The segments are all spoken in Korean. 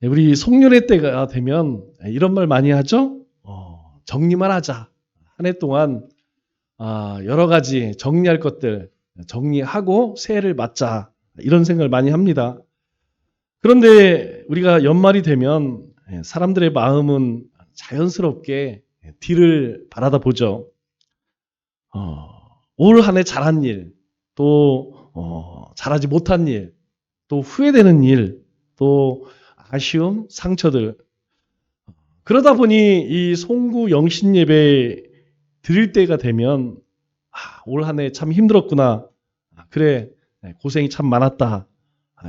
우리 송년회 때가 되면 이런 말 많이 하죠? 정리만 하자. 한 해 동안 여러 가지 정리할 것들 정리하고 새해를 맞자. 이런 생각을 많이 합니다. 그런데 우리가 연말이 되면 사람들의 마음은 자연스럽게 뒤를 바라다 보죠. 올 한 해 잘한 일, 또 잘하지 못한 일, 또 후회되는 일, 또 아쉬움, 상처들. 그러다 보니 이 송구 영신 예배 드릴 때가 되면 올 한 해 참 힘들었구나. 그래, 고생이 참 많았다.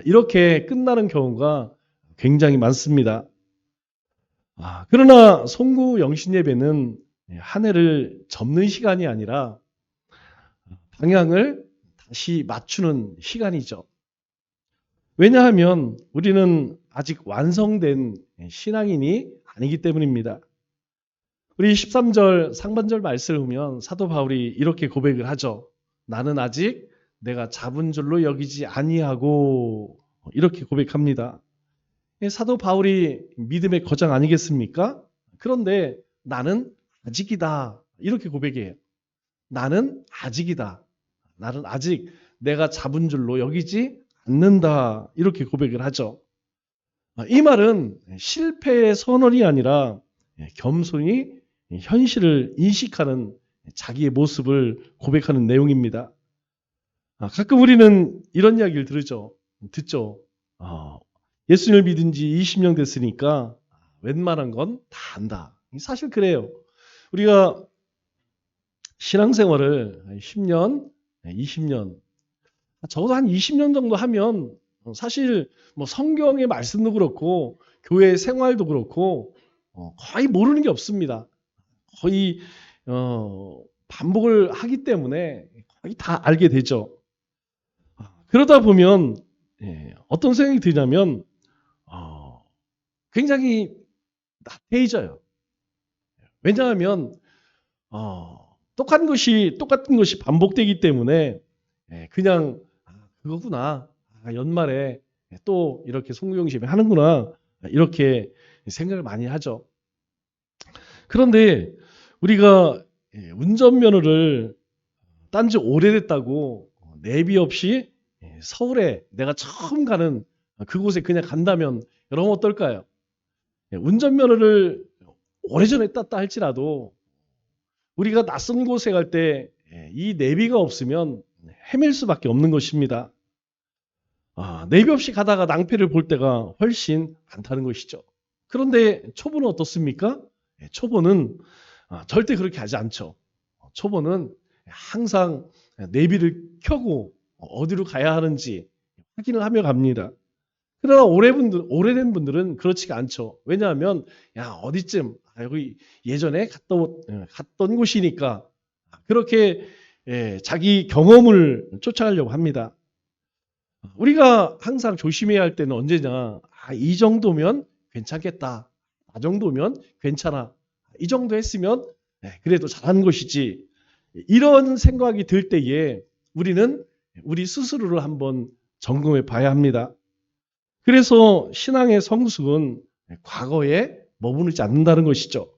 이렇게 끝나는 경우가 굉장히 많습니다. 그러나 송구 영신 예배는 한 해를 접는 시간이 아니라 방향을 다시 맞추는 시간이죠. 왜냐하면 우리는 아직 완성된 신앙인이 아니기 때문입니다. 우리 13절 상반절 말씀을 보면 사도 바울이 이렇게 고백을 하죠. 나는 아직 내가 잡은 줄로 여기지 아니하고, 이렇게 고백합니다. 사도 바울이 믿음의 거장 아니겠습니까? 그런데 나는 아직이다, 이렇게 고백해요. 나는 아직이다. 나는 아직 내가 잡은 줄로 여기지 않는다, 이렇게 고백을 하죠. 이 말은 실패의 선언이 아니라 겸손히 현실을 인식하는 자기의 모습을 고백하는 내용입니다. 가끔 우리는 이런 이야기를 듣죠. 예수님을 믿은 지 20년 됐으니까 웬만한 건 다 안다. 사실 그래요. 우리가 신앙생활을 10년, 20년, 적어도 한 20년 정도 하면 사실 뭐 성경의 말씀도 그렇고 교회 생활도 그렇고 거의 모르는 게 없습니다. 거의 반복을 하기 때문에 거의 다 알게 되죠. 그러다 보면 어떤 생각이 드냐면 굉장히 나태해져요. 왜냐하면 똑같은 것이 반복되기 때문에 그냥 그거구나. 연말에 또 이렇게 송구영심을 하는구나. 이렇게 생각을 많이 하죠. 그런데 우리가 운전면허를 딴 지 오래됐다고 내비 없이 서울에 내가 처음 가는 그곳에 그냥 간다면 여러분 어떨까요? 운전면허를 오래전에 땄다 할지라도 우리가 낯선 곳에 갈 때 이 내비가 없으면 헤맬 수밖에 없는 것입니다. 내비 없이 가다가 낭패를 볼 때가 훨씬 많다는 것이죠. 그런데 초보는 어떻습니까? 초보는 절대 그렇게 하지 않죠. 초보는 항상 내비를 켜고 어디로 가야 하는지 확인을 하며 갑니다. 그러나 오래된 분들은 그렇지가 않죠. 왜냐하면 어디쯤 여기 예전에 갔던 곳이니까 그렇게 자기 경험을 쫓아가려고 합니다. 우리가 항상 조심해야 할 때는 언제냐? 이 정도면 괜찮겠다. 이 정도면 괜찮아. 이 정도 했으면 그래도 잘하는 것이지. 이런 생각이 들 때에 우리는 우리 스스로를 한번 점검해 봐야 합니다. 그래서 신앙의 성숙은 과거에 머무르지 않는다는 것이죠.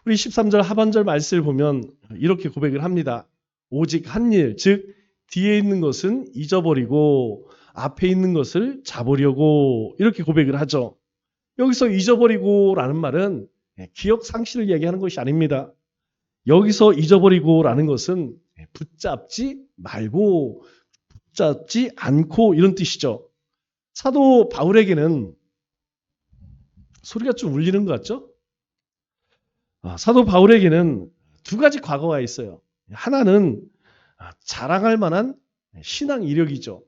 우리 13절 하반절 말씀을 보면 이렇게 고백을 합니다. 오직 한 일, 즉 뒤에 있는 것은 잊어버리고 앞에 있는 것을 잡으려고, 이렇게 고백을 하죠. 여기서 잊어버리고라는 말은 기억 상실을 얘기하는 것이 아닙니다. 여기서 잊어버리고라는 것은 붙잡지 말고, 붙잡지 않고, 이런 뜻이죠. 사도 바울에게는 소리가 좀 울리는 것 같죠? 사도 바울에게는 두 가지 과거가 있어요. 하나는 자랑할 만한 신앙 이력이죠.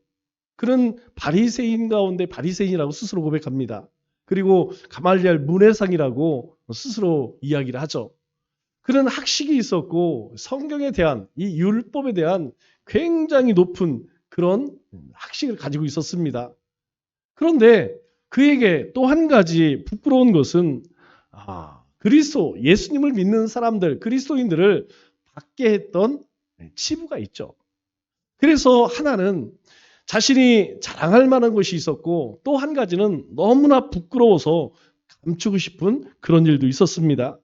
그는 바리새인 가운데 바리새인이라고 스스로 고백합니다. 그리고 가말리엘 문해상이라고 스스로 이야기를 하죠. 그는 학식이 있었고 성경에 대한, 이 율법에 대한 굉장히 높은 그런 학식을 가지고 있었습니다. 그런데 그에게 또 한 가지 부끄러운 것은 그리스도, 예수님을 믿는 사람들, 그리스도인들을 받게 했던 치부가 있죠. 그래서 하나는 자신이 자랑할 만한 것이 있었고 또 한 가지는 너무나 부끄러워서 감추고 싶은 그런 일도 있었습니다.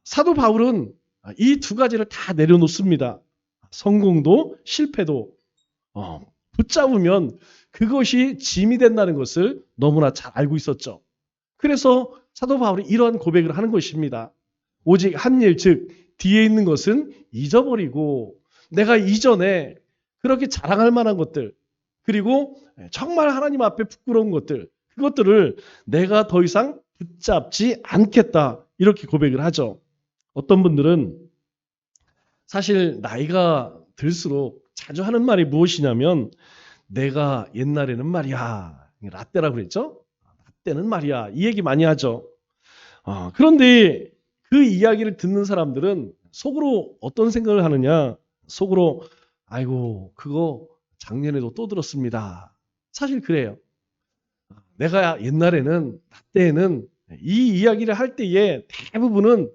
사도 바울은 이 두 가지를 다 내려놓습니다. 성공도 실패도 붙잡으면 그것이 짐이 된다는 것을 너무나 잘 알고 있었죠. 그래서 사도 바울이 이러한 고백을 하는 것입니다. 오직 한 일, 즉 뒤에 있는 것은 잊어버리고 내가 이전에 그렇게 자랑할 만한 것들, 그리고 정말 하나님 앞에 부끄러운 것들, 그것들을 내가 더 이상 붙잡지 않겠다, 이렇게 고백을 하죠. 어떤 분들은 사실 나이가 들수록 자주 하는 말이 무엇이냐면, 내가 옛날에는 말이야, 라떼라고 그랬죠? 라떼는 말이야, 이 얘기 많이 하죠. 그런데 그 이야기를 듣는 사람들은 속으로 어떤 생각을 하느냐? 속으로 아이고 그거 작년에도 또 들었습니다. 사실 그래요. 내가 옛날에는 라떼에는 이 이야기를 할 때에 대부분은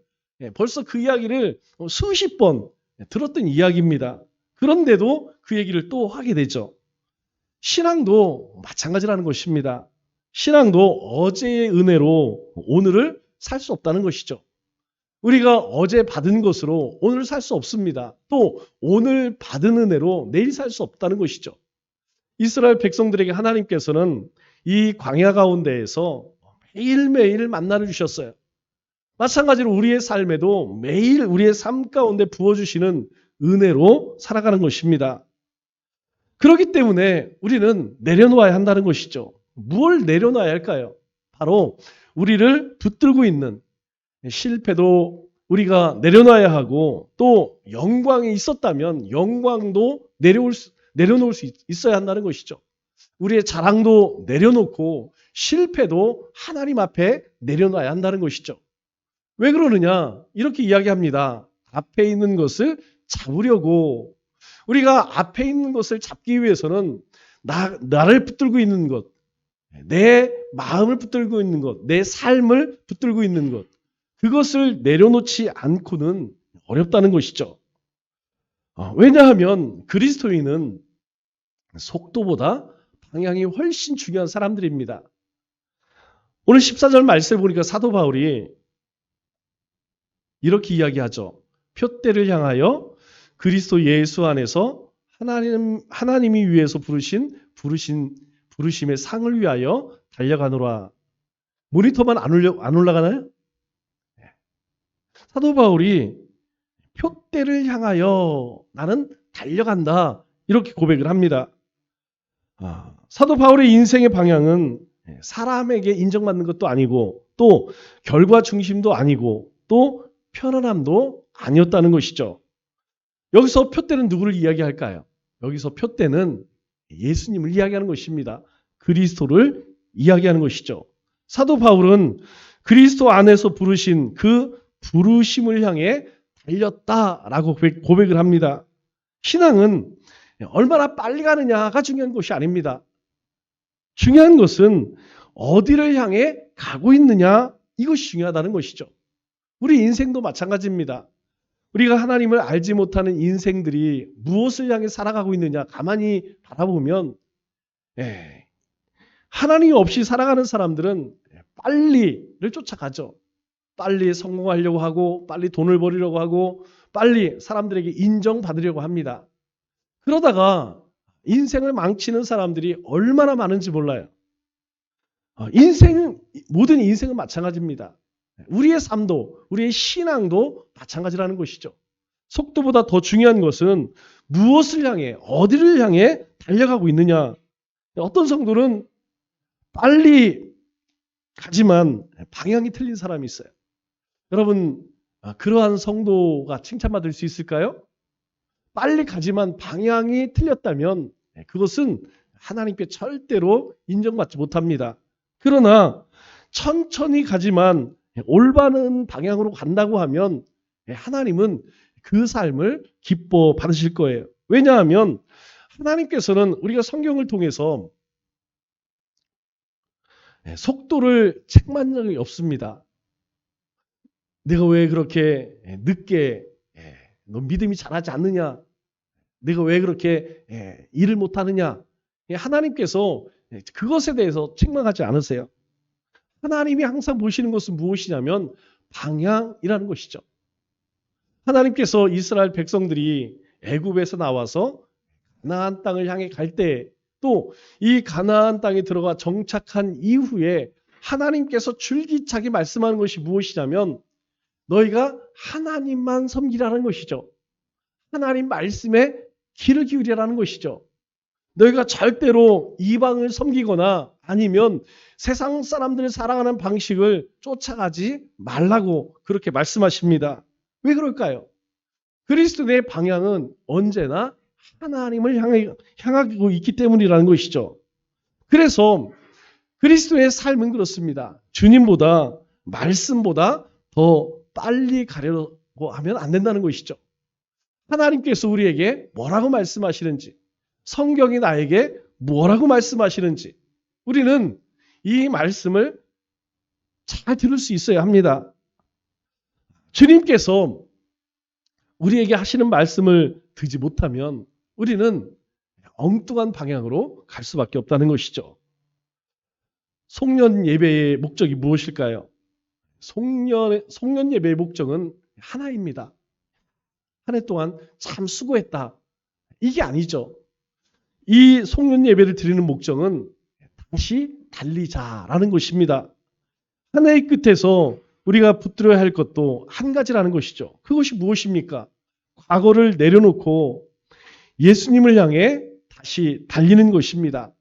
벌써 그 이야기를 수십 번 들었던 이야기입니다. 그런데도 그 얘기를 또 하게 되죠. 신앙도 마찬가지라는 것입니다. 신앙도 어제의 은혜로 오늘을 살 수 없다는 것이죠. 우리가 어제 받은 것으로 오늘 살 수 없습니다. 또 오늘 받은 은혜로 내일 살 수 없다는 것이죠. 이스라엘 백성들에게 하나님께서는 이 광야 가운데에서 매일매일 만나를 주셨어요. 마찬가지로 우리의 삶에도 매일 우리의 삶 가운데 부어주시는 은혜로 살아가는 것입니다. 그렇기 때문에 우리는 내려놓아야 한다는 것이죠. 무엇을 내려놔야 할까요? 바로 우리를 붙들고 있는 실패도 우리가 내려놔야 하고, 또 영광이 있었다면 영광도 내려놓을 수 있어야 한다는 것이죠. 우리의 자랑도 내려놓고 실패도 하나님 앞에 내려놔야 한다는 것이죠. 왜 그러느냐? 이렇게 이야기합니다. 앞에 있는 것을 잡으려고, 우리가 앞에 있는 것을 잡기 위해서는 나를 붙들고 있는 것, 내 마음을 붙들고 있는 것, 내 삶을 붙들고 있는 것, 그것을 내려놓지 않고는 어렵다는 것이죠. 왜냐하면 그리스도인은 속도보다 방향이 훨씬 중요한 사람들입니다. 오늘 14절 말씀을 보니까 사도 바울이 이렇게 이야기하죠. 표대를 향하여 그리스도 예수 안에서 하나님이 위해서 부르심의 상을 위하여 달려가노라. 모니터만 안 올라가나요? 사도 바울이 표대를 향하여 나는 달려간다, 이렇게 고백을 합니다. 사도 바울의 인생의 방향은 사람에게 인정받는 것도 아니고, 또 결과 중심도 아니고, 또 편안함도 아니었다는 것이죠. 여기서 표대는 누구를 이야기할까요? 여기서 표대는 예수님을 이야기하는 것입니다. 그리스도를 이야기하는 것이죠. 사도 바울은 그리스도 안에서 부르신 그 부르심을 향해 달렸다라고 고백을 합니다. 신앙은 얼마나 빨리 가느냐가 중요한 것이 아닙니다. 중요한 것은 어디를 향해 가고 있느냐, 이것이 중요하다는 것이죠. 우리 인생도 마찬가지입니다. 우리가 하나님을 알지 못하는 인생들이 무엇을 향해 살아가고 있느냐 가만히 바라보면, 하나님 없이 살아가는 사람들은 빨리를 쫓아가죠. 빨리 성공하려고 하고, 빨리 돈을 벌이려고 하고, 빨리 사람들에게 인정받으려고 합니다. 그러다가 인생을 망치는 사람들이 얼마나 많은지 몰라요. 모든 인생은 마찬가지입니다. 우리의 삶도, 우리의 신앙도 마찬가지라는 것이죠. 속도보다 더 중요한 것은 무엇을 향해, 어디를 향해 달려가고 있느냐. 어떤 성도는 빨리 가지만 방향이 틀린 사람이 있어요. 여러분, 그러한 성도가 칭찬받을 수 있을까요? 빨리 가지만 방향이 틀렸다면 그것은 하나님께 절대로 인정받지 못합니다. 그러나 천천히 가지만 올바른 방향으로 간다고 하면 하나님은 그 삶을 기뻐 받으실 거예요. 왜냐하면 하나님께서는 우리가 성경을 통해서 속도를 책망한 적이 없습니다. 내가 왜 그렇게 늦게 너 믿음이 자라지 않느냐? 내가 왜 그렇게 일을 못하느냐? 하나님께서 그것에 대해서 책망하지 않으세요. 하나님이 항상 보시는 것은 무엇이냐면 방향이라는 것이죠. 하나님께서 이스라엘 백성들이 애굽에서 나와서 가나안 땅을 향해 갈 때 또 이 가나안 땅에 들어가 정착한 이후에 하나님께서 줄기차게 말씀하는 것이 무엇이냐면 너희가 하나님만 섬기라는 것이죠. 하나님 말씀에 귀를 기울이라는 것이죠. 너희가 절대로 이방을 섬기거나 아니면 세상 사람들을 사랑하는 방식을 쫓아가지 말라고 그렇게 말씀하십니다. 왜 그럴까요? 그리스도의 방향은 언제나 하나님을 향하고 있기 때문이라는 것이죠. 그래서 그리스도의 삶은 그렇습니다. 주님보다 말씀보다 더 빨리 가려고 하면 안 된다는 것이죠. 하나님께서 우리에게 뭐라고 말씀하시는지, 성경이 나에게 뭐라고 말씀하시는지 우리는 이 말씀을 잘 들을 수 있어야 합니다. 주님께서 우리에게 하시는 말씀을 듣지 못하면 우리는 엉뚱한 방향으로 갈 수밖에 없다는 것이죠. 송년 예배의 목적이 무엇일까요? 송년 예배의 목적은 하나입니다. 한 해 동안 참 수고했다. 이게 아니죠. 이 송년 예배를 드리는 목적은 다시 달리자라는 것입니다. 한 해의 끝에서 우리가 붙들어야 할 것도 한 가지라는 것이죠. 그것이 무엇입니까? 과거를 내려놓고 예수님을 향해 다시 달리는 것입니다.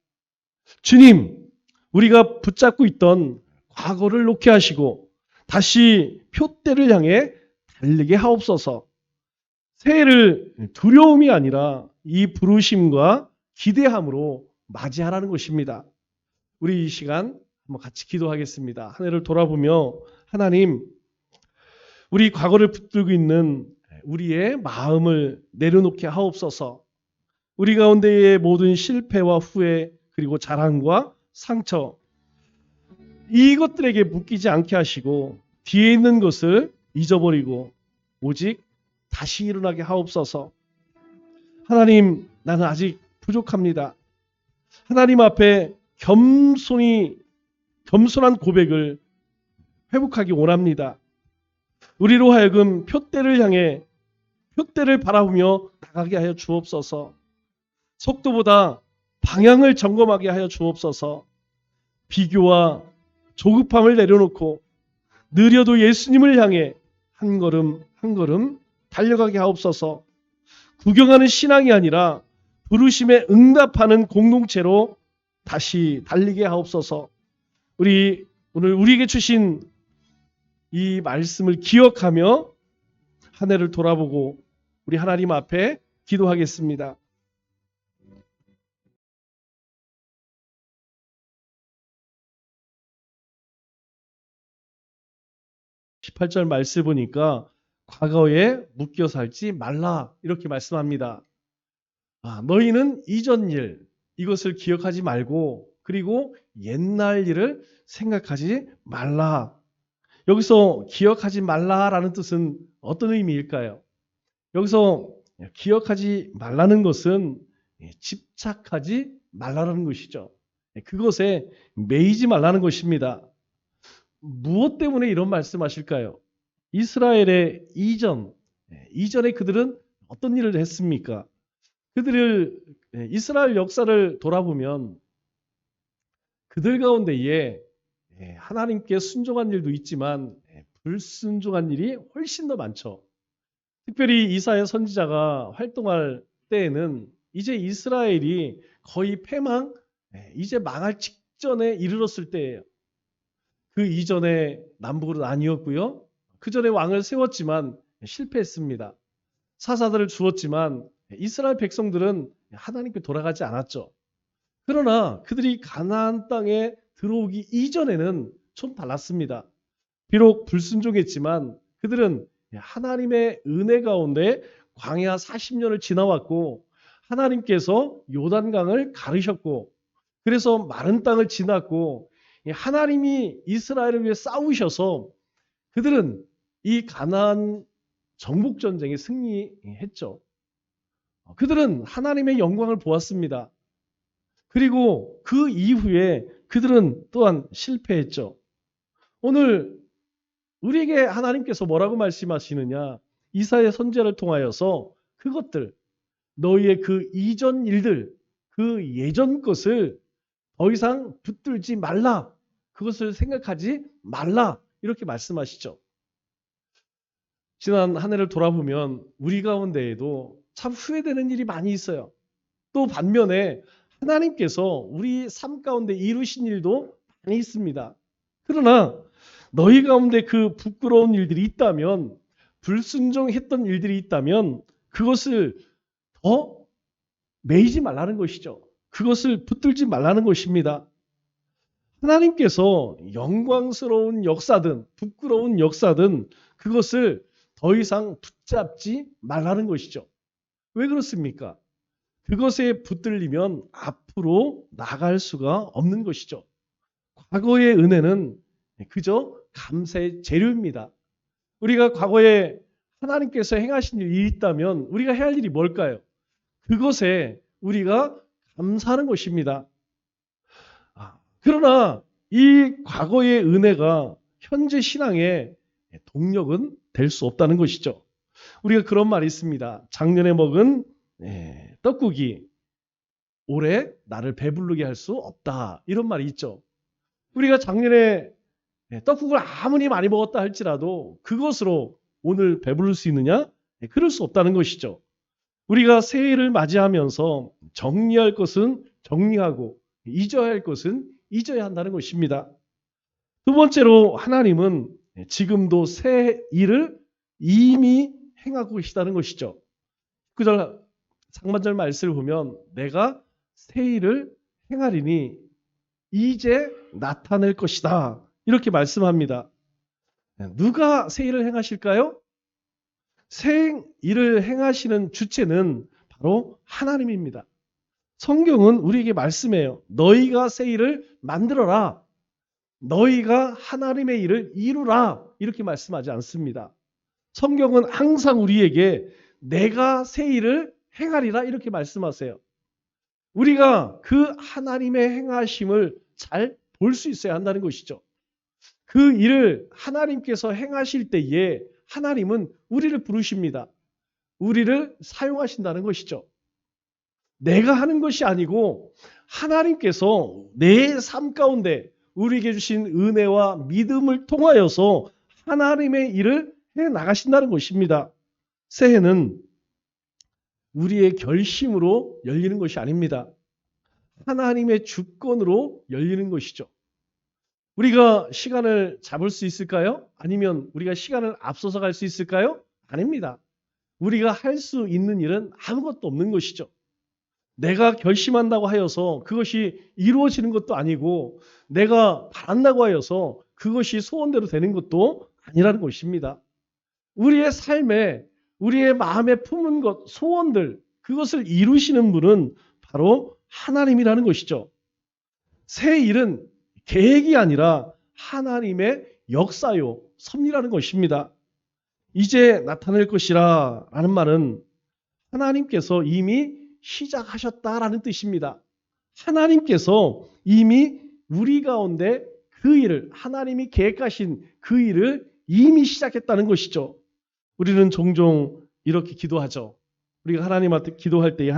주님, 우리가 붙잡고 있던 과거를 놓게 하시고 다시 표대를 향해 달리게 하옵소서. 새해를 두려움이 아니라 이 부르심과 기대함으로 맞이하라는 것입니다. 우리 이 시간 한번 같이 기도하겠습니다. 한 해를 돌아보며 하나님, 우리 과거를 붙들고 있는 우리의 마음을 내려놓게 하옵소서. 우리 가운데의 모든 실패와 후회 그리고 자랑과 상처 이것들에게 묶이지 않게 하시고 뒤에 있는 것을 잊어버리고 오직 다시 일어나게 하옵소서. 하나님, 나는 아직 부족합니다. 하나님 앞에 겸손한 고백을 회복하기 원합니다. 우리로 하여금 표대를 향해 표대를 바라보며 나가게 하여 주옵소서. 속도보다 방향을 점검하게 하여 주옵소서. 비교와 조급함을 내려놓고 느려도 예수님을 향해 한 걸음 한 걸음 달려가게 하옵소서. 구경하는 신앙이 아니라 부르심에 응답하는 공동체로 다시 달리게 하옵소서. 우리 오늘 우리에게 주신 이 말씀을 기억하며 한 해를 돌아보고 우리 하나님 앞에 기도하겠습니다. 18절 말씀 보니까 과거에 묶여 살지 말라 이렇게 말씀합니다. 너희는 이전 일 이것을 기억하지 말고 그리고 옛날 일을 생각하지 말라. 여기서 기억하지 말라라는 뜻은 어떤 의미일까요? 여기서 기억하지 말라는 것은 집착하지 말라는 것이죠. 그것에 매이지 말라는 것입니다. 무엇 때문에 이런 말씀하실까요? 이스라엘의 이전에 그들은 어떤 일을 했습니까? 이스라엘 역사를 돌아보면 그들 가운데에 하나님께 순종한 일도 있지만 불순종한 일이 훨씬 더 많죠. 특별히 이사야 선지자가 활동할 때에는 이제 이스라엘이 거의 패망, 이제 망할 직전에 이르렀을 때예요. 그 이전에 남북으로 나뉘었고요. 그 전에 왕을 세웠지만 실패했습니다. 사사들을 주었지만 이스라엘 백성들은 하나님께 돌아가지 않았죠. 그러나 그들이 가나안 땅에 들어오기 이전에는 좀 달랐습니다. 비록 불순종했지만 그들은 하나님의 은혜 가운데 광야 40년을 지나왔고 하나님께서 요단강을 가르셨고 그래서 마른 땅을 지났고 하나님이 이스라엘을 위해 싸우셔서 그들은 이 가나안 정복 전쟁에 승리했죠. 그들은 하나님의 영광을 보았습니다. 그리고 그 이후에 그들은 또한 실패했죠. 오늘 우리에게 하나님께서 뭐라고 말씀하시느냐? 이사야 선지자를 통하여서 그것들, 너희의 그 이전 일들, 그 예전 것을 더 이상 붙들지 말라. 그것을 생각하지 말라. 이렇게 말씀하시죠. 지난 한 해를 돌아보면 우리 가운데에도 참 후회되는 일이 많이 있어요. 또 반면에 하나님께서 우리 삶 가운데 이루신 일도 많이 있습니다. 그러나 너희 가운데 그 부끄러운 일들이 있다면, 불순종했던 일들이 있다면 그것을 더 매이지 말라는 것이죠. 그것을 붙들지 말라는 것입니다. 하나님께서 영광스러운 역사든 부끄러운 역사든 그것을 더 이상 붙잡지 말라는 것이죠. 왜 그렇습니까? 그것에 붙들리면 앞으로 나갈 수가 없는 것이죠. 과거의 은혜는 그저 감사의 재료입니다. 우리가 과거에 하나님께서 행하신 일이 있다면 우리가 해야 할 일이 뭘까요? 그것에 우리가 감사하는 것입니다. 그러나 이 과거의 은혜가 현재 신앙의 동력은 될 수 없다는 것이죠. 우리가 그런 말이 있습니다. 작년에 먹은 떡국이 올해 나를 배부르게 할 수 없다. 이런 말이 있죠. 우리가 작년에 떡국을 아무리 많이 먹었다 할지라도 그것으로 오늘 배부를 수 있느냐? 그럴 수 없다는 것이죠. 우리가 새해를 맞이하면서 정리할 것은 정리하고 잊어야 할 것은 잊어야 한다는 것입니다. 두 번째로 하나님은 지금도 새 일을 이미 행하고 계시다는 것이죠. 9절 상반절 말씀을 보면 내가 새 일을 행하리니 이제 나타낼 것이다. 이렇게 말씀합니다. 누가 새 일을 행하실까요? 새 일을 행하시는 주체는 바로 하나님입니다. 성경은 우리에게 말씀해요. 너희가 새 일을 만들어라. 너희가 하나님의 일을 이루라. 이렇게 말씀하지 않습니다. 성경은 항상 우리에게 내가 새 일을 행하리라 이렇게 말씀하세요. 우리가 그 하나님의 행하심을 잘 볼 수 있어야 한다는 것이죠. 그 일을 하나님께서 행하실 때에 하나님은 우리를 부르십니다. 우리를 사용하신다는 것이죠. 내가 하는 것이 아니고 하나님께서 내 삶 가운데 우리에게 주신 은혜와 믿음을 통하여서 하나님의 일을 해 나가신다는 것입니다. 새해는 우리의 결심으로 열리는 것이 아닙니다. 하나님의 주권으로 열리는 것이죠. 우리가 시간을 잡을 수 있을까요? 아니면 우리가 시간을 앞서서 갈 수 있을까요? 아닙니다. 우리가 할 수 있는 일은 아무것도 없는 것이죠. 내가 결심한다고 하여서 그것이 이루어지는 것도 아니고 내가 바란다고 하여서 그것이 소원대로 되는 것도 아니라는 것입니다. 우리의 삶에 우리의 마음에 품은 것, 소원들 그것을 이루시는 분은 바로 하나님이라는 것이죠. 새 일은 계획이 아니라 하나님의 역사요, 섭리라는 것입니다. 이제 나타낼 것이라 라는 말은 하나님께서 이미 시작하셨다라는 뜻입니다. 하나님께서 이미 우리 가운데 그 일을, 하나님이 계획하신 그 일을 이미 시작했다는 것이죠. 우리는 종종 이렇게 기도하죠. 우리가 하나님한테 기도할 때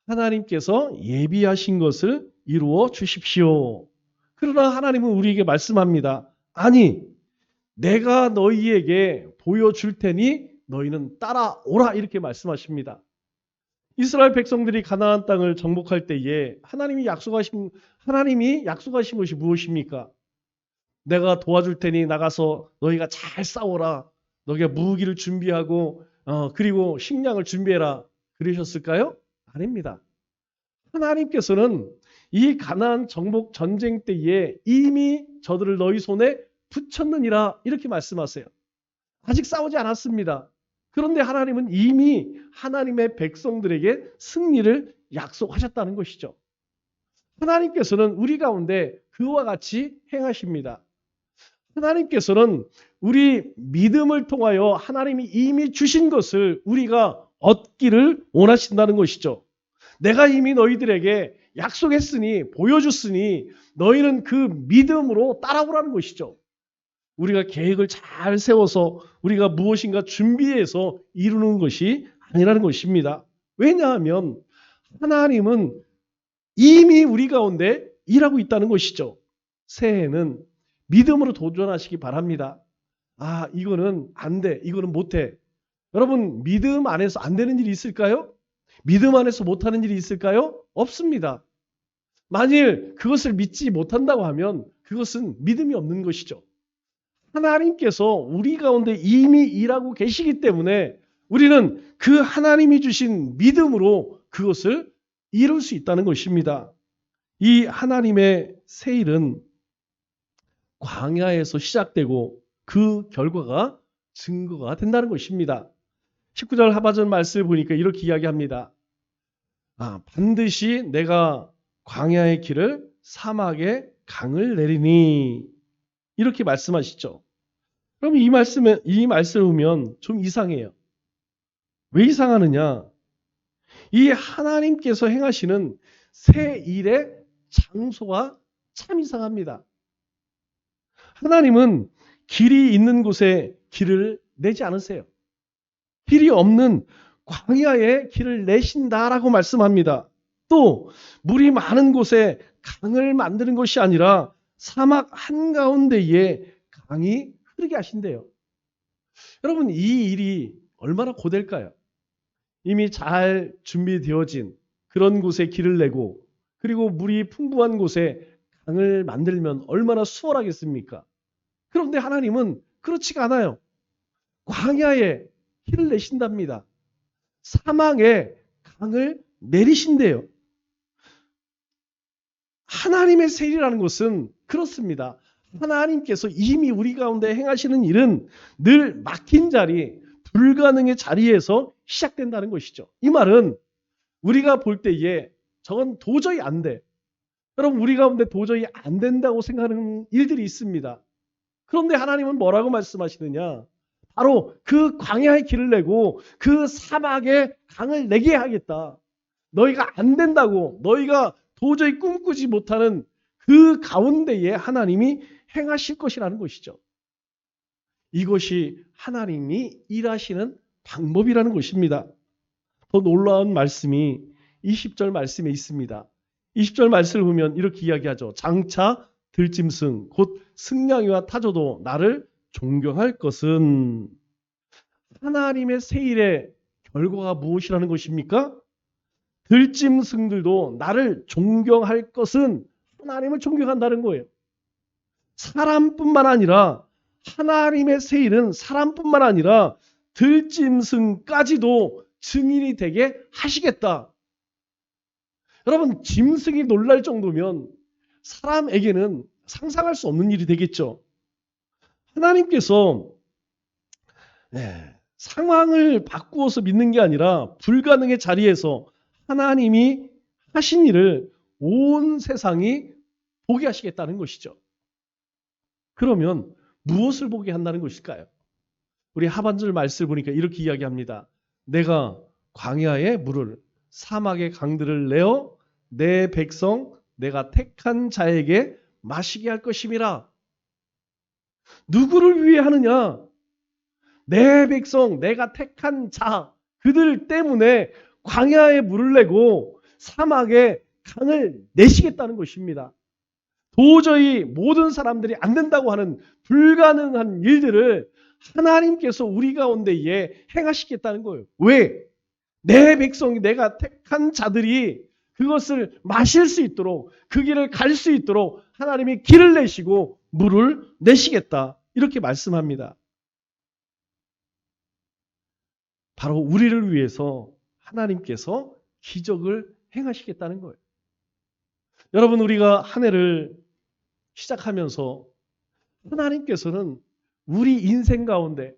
하나님께서 예비하신 것을 이루어 주십시오. 그러나 하나님은 우리에게 말씀합니다. 아니, 내가 너희에게 보여줄 테니 너희는 따라오라 이렇게 말씀하십니다. 이스라엘 백성들이 가나안 땅을 정복할 때에 하나님이 약속하신 것이 무엇입니까? 내가 도와줄 테니 나가서 너희가 잘 싸워라. 너희가 무기를 준비하고 그리고 식량을 준비해라. 그러셨을까요? 아닙니다. 하나님께서는 이 가나안 정복 전쟁 때에 이미 저들을 너희 손에 붙였느니라 이렇게 말씀하세요. 아직 싸우지 않았습니다. 그런데 하나님은 이미 하나님의 백성들에게 승리를 약속하셨다는 것이죠. 하나님께서는 우리 가운데 그와 같이 행하십니다. 하나님께서는 우리 믿음을 통하여 하나님이 이미 주신 것을 우리가 얻기를 원하신다는 것이죠. 내가 이미 너희들에게 약속했으니 보여줬으니 너희는 그 믿음으로 따라오라는 것이죠. 우리가 계획을 잘 세워서 우리가 무엇인가 준비해서 이루는 것이 아니라는 것입니다. 왜냐하면 하나님은 이미 우리 가운데 일하고 있다는 것이죠. 새해에는 믿음으로 도전하시기 바랍니다. 아, 이거는 안 돼. 이거는 못 해. 여러분, 믿음 안에서 안 되는 일이 있을까요? 믿음 안에서 못하는 일이 있을까요? 없습니다. 만일 그것을 믿지 못한다고 하면 그것은 믿음이 없는 것이죠. 하나님께서 우리 가운데 이미 일하고 계시기 때문에 우리는 그 하나님이 주신 믿음으로 그것을 이룰 수 있다는 것입니다. 이 하나님의 새 일은 광야에서 시작되고 그 결과가 증거가 된다는 것입니다. 19절 하반절 말씀을 보니까 이렇게 이야기합니다. 반드시 내가 광야의 길을 사막의 강을 내리니 이렇게 말씀하시죠. 그럼 이 말씀을 보면 좀 이상해요. 왜 이상하느냐? 이 하나님께서 행하시는 새 일의 장소가 참 이상합니다. 하나님은 길이 있는 곳에 길을 내지 않으세요. 길이 없는 광야에 길을 내신다라고 말씀합니다. 또 물이 많은 곳에 강을 만드는 것이 아니라 사막 한가운데에 강이 흐르게 하신대요. 여러분, 이 일이 얼마나 고될까요? 이미 잘 준비되어진 그런 곳에 길을 내고 그리고 물이 풍부한 곳에 강을 만들면 얼마나 수월하겠습니까? 그런데 하나님은 그렇지가 않아요. 광야에 길을 내신답니다. 사막에 강을 내리신대요. 하나님의 새 일이라는 것은 그렇습니다. 하나님께서 이미 우리 가운데 행하시는 일은 늘 막힌 자리, 불가능의 자리에서 시작된다는 것이죠. 이 말은 우리가 볼 때에 저건 도저히 안 돼. 여러분, 우리 가운데 도저히 안 된다고 생각하는 일들이 있습니다. 그런데 하나님은 뭐라고 말씀하시느냐? 바로 그 광야의 길을 내고 그 사막에 강을 내게 하겠다. 너희가 안 된다고, 너희가 도저히 꿈꾸지 못하는 그 가운데에 하나님이 행하실 것이라는 것이죠. 이것이 하나님이 일하시는 방법이라는 것입니다. 더 놀라운 말씀이 20절 말씀에 있습니다. 20절 말씀을 보면 이렇게 이야기하죠. 장차 들짐승 곧 승냥이와 타조도 나를 존경할 것은. 하나님의 새 일의 결과가 무엇이라는 것입니까? 들짐승들도 나를 존경할 것은 하나님을 존경한다는 거예요. 사람뿐만 아니라 하나님의 새 일은 사람뿐만 아니라 들짐승까지도 증인이 되게 하시겠다. 여러분, 짐승이 놀랄 정도면 사람에게는 상상할 수 없는 일이 되겠죠. 하나님께서 상황을 바꾸어서 믿는 게 아니라 불가능의 자리에서 하나님이 하신 일을 온 세상이 보게 하시겠다는 것이죠. 그러면 무엇을 보게 한다는 것일까요? 우리 하반절 말씀을 보니까 이렇게 이야기합니다. 내가 광야의 물을 사막의 강들을 내어 내 백성 내가 택한 자에게 마시게 할 것임이라. 누구를 위해 하느냐? 내 백성 내가 택한 자 그들 때문에 광야에 물을 내고 사막에 강을 내시겠다는 것입니다. 도저히 모든 사람들이 안 된다고 하는 불가능한 일들을 하나님께서 우리 가운데에 행하시겠다는 거예요. 왜? 내 백성이 내가 택한 자들이 그것을 마실 수 있도록 그 길을 갈 수 있도록 하나님이 길을 내시고 물을 내시겠다. 이렇게 말씀합니다. 바로 우리를 위해서 하나님께서 기적을 행하시겠다는 거예요. 여러분, 우리가 한 해를 시작하면서 하나님께서는 우리 인생 가운데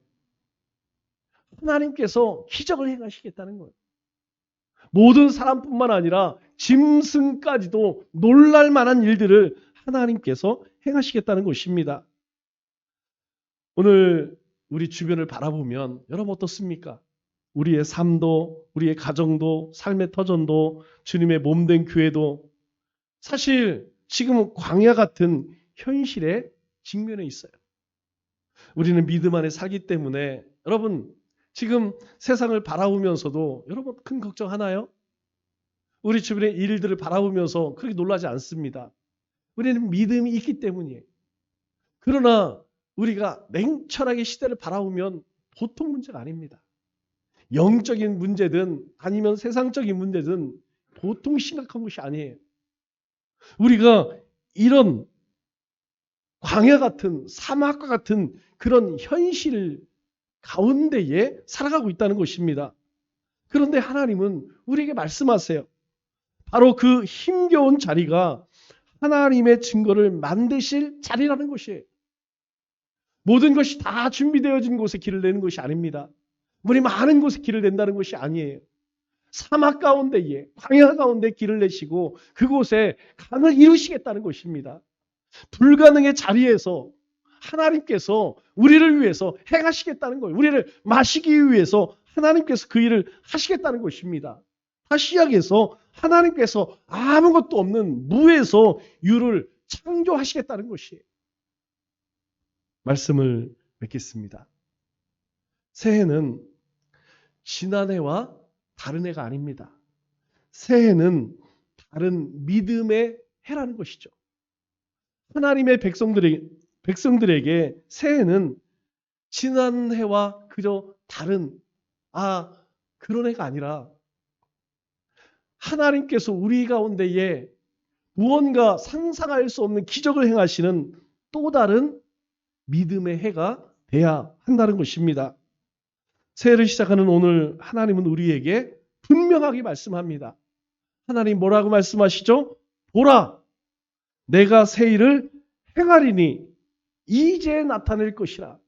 하나님께서 기적을 행하시겠다는 거예요. 모든 사람뿐만 아니라 짐승까지도 놀랄 만한 일들을 하나님께서 행하시겠다는 것입니다. 오늘 우리 주변을 바라보면 여러분 어떻습니까? 우리의 삶도, 우리의 가정도, 삶의 터전도, 주님의 몸된 교회도 사실 지금은 광야 같은 현실에 직면해 있어요. 우리는 믿음 안에 살기 때문에 여러분 지금 세상을 바라보면서도 여러분 큰 걱정하나요? 우리 주변의 일들을 바라보면서 그렇게 놀라지 않습니다. 우리는 믿음이 있기 때문이에요. 그러나 우리가 냉철하게 시대를 바라보면 보통 문제가 아닙니다. 영적인 문제든 아니면 세상적인 문제든 보통 심각한 것이 아니에요. 우리가 이런 광야 같은 사막과 같은 그런 현실 가운데에 살아가고 있다는 것입니다. 그런데 하나님은 우리에게 말씀하세요. 바로 그 힘겨운 자리가 하나님의 증거를 만드실 자리라는 것이에요. 모든 것이 다 준비되어진 곳에 길을 내는 것이 아닙니다. 물이 많은 곳에 길을 낸다는 것이 아니에요. 사막 가운데에 광야 가운데 길을 내시고 그곳에 강을 이루시겠다는 것입니다. 불가능의 자리에서 하나님께서 우리를 위해서 행하시겠다는 거예요. 우리를 마시기 위해서 하나님께서 그 일을 하시겠다는 것입니다. 다시 시작해서 하나님께서 아무것도 없는 무에서 유를 창조하시겠다는 것이에요. 말씀을 맺겠습니다. 새해는 지난해와 다른 해가 아닙니다. 새해는 다른 믿음의 해라는 것이죠. 하나님의 백성들에게 새해는 지난 해와 그저 다른 그런 해가 아니라 하나님께서 우리 가운데에 무언가 상상할 수 없는 기적을 행하시는 또 다른 믿음의 해가 돼야 한다는 것입니다. 새해를 시작하는 오늘 하나님은 우리에게 분명하게 말씀합니다. 하나님 뭐라고 말씀하시죠? 보라, 내가 새 일을 행하리니 이제 나타낼 것이라.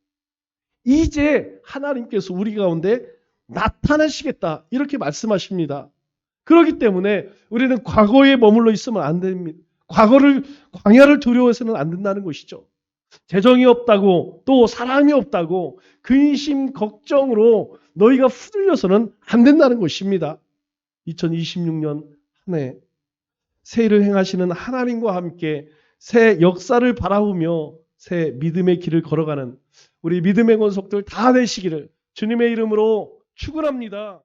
이제 하나님께서 우리 가운데 나타나시겠다. 이렇게 말씀하십니다. 그렇기 때문에 우리는 과거에 머물러 있으면 안 됩니다. 광야를 두려워해서는 안 된다는 것이죠. 재정이 없다고 또 사람이 없다고 근심 걱정으로 너희가 후들려서는 안 된다는 것입니다. 2026년 한 해 새해를 행하시는 하나님과 함께 새 역사를 바라보며 새 믿음의 길을 걸어가는 우리 믿음의 권속들 다 되시기를 주님의 이름으로 축원합니다.